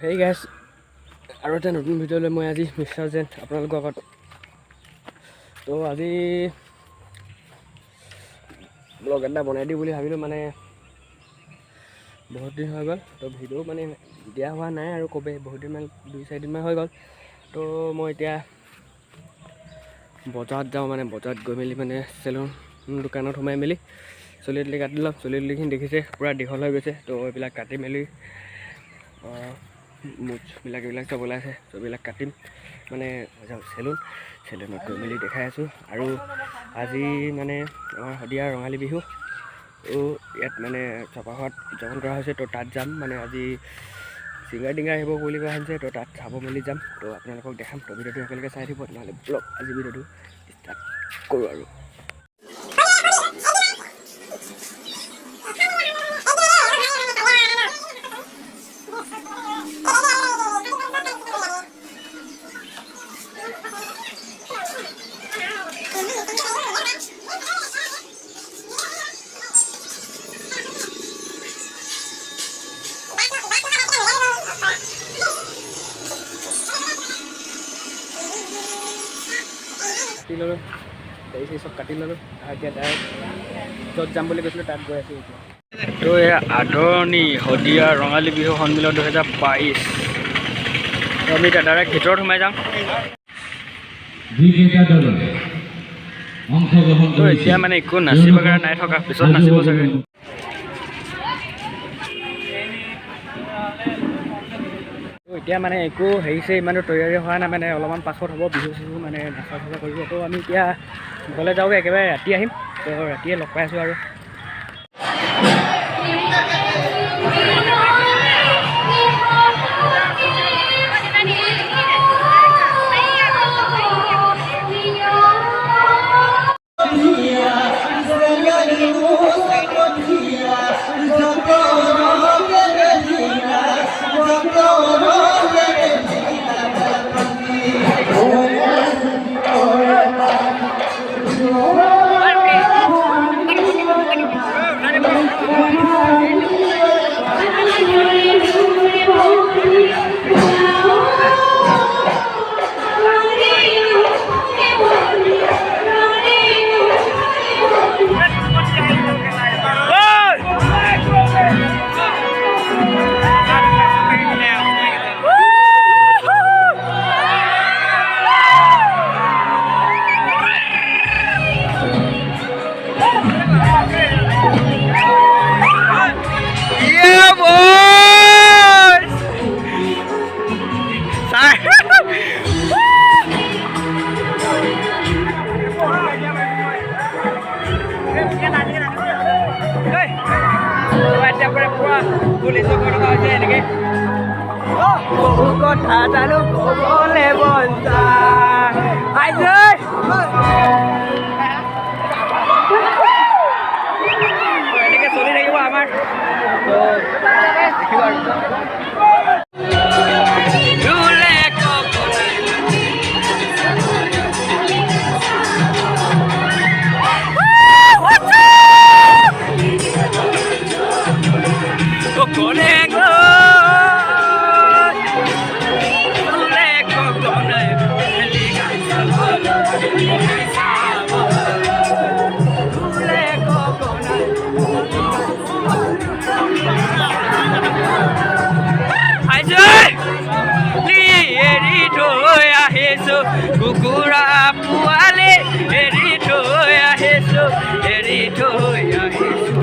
হেই গাইছ, আৰু এটা নতুন ভিডিঅ'লৈ মই আজি মিষ্টাৰ জেন আপোনালোকৰ আগত। তো আজি ব্লগ এটা বনাই দিওঁ বুলি ভাবিলোঁ, মানে বহুত দিন হৈ গ'ল। তো ভিডিঅ' মানে দিয়া হোৱা নাই আৰু কবে বহুত দিনমান 2-4 দিনমান হৈ গ'ল। তো মই এতিয়া বজাৰত যাওঁ, মানে বজাৰত গৈ মেলি মানে চেলুন দোকানত সোমাই মেলি চুলি তুলি কাটি লওঁ। চুলি তুলিখিনি দেখিছে পূৰা দীঘল হৈ গৈছে। তো এইবিলাক কাটি মেলি মুঠবিলাক এইবিলাক চব ওলাইছে, চববিলাক কাটিম, মানে চেলুনত গৈ মেলি দেখাই আছোঁ। আৰু আজি মানে আমাৰ শদিয়াৰ ৰঙালী বিহু ইয়াত মানে চপাঘৰত উদযাপন কৰা হৈছে। তো তাত যাম, মানে আজি ছিংগাৰ টিংগাৰ আহিব বুলি কোৱা হৈছে। তো তাত চাব মেলি যাম। তো আপোনালোকক দেখাম। তো ভিডিঅ'টো একেলগে চাই দিব, নহ'লে ব্লগ আজি ভিডিঅ'টো ষ্টাৰ্ট কৰোঁ আৰু। কাটি ল'লোঁ, তাৰপিছত চব কাটি ল'লোঁ। এতিয়া ডাইৰেক্ট য'ত যাম বুলি কৈছিলোঁ তাত গৈ আছোঁ এতিয়া। তো এয়া আদৰণি শদিয়া ৰঙালী বিহু সন্মিলন 2022। তো আমি এতিয়া ডাইৰেক্ট ভিতৰত সোমাই যাম। তো এতিয়া মানে একো নাচিব কাৰণে নাই থকা, পিছত নাচিব চাগে। এতিয়া মানে একো হেৰিছে ইমানো তৈয়াৰী হোৱা নাই, মানে অলপমান পাছত হ'ব বিহু চিহু, মানে নাচা চাচা কৰিব। তো আমি এতিয়া ঘৰলৈ যাওঁগৈ, একেবাৰে ৰাতি আহিম। তো ৰাতিয়ে লগ পাই আছোঁ আৰু। কথা জানো ক'বলে মন যায়, এনেকৈ চলি থাকিব আমাৰ। দেখিব আৰু কুকুৰা পোৱালি এৰি থৈ আহিছোঁ, এৰি থৈ আহিছোঁ।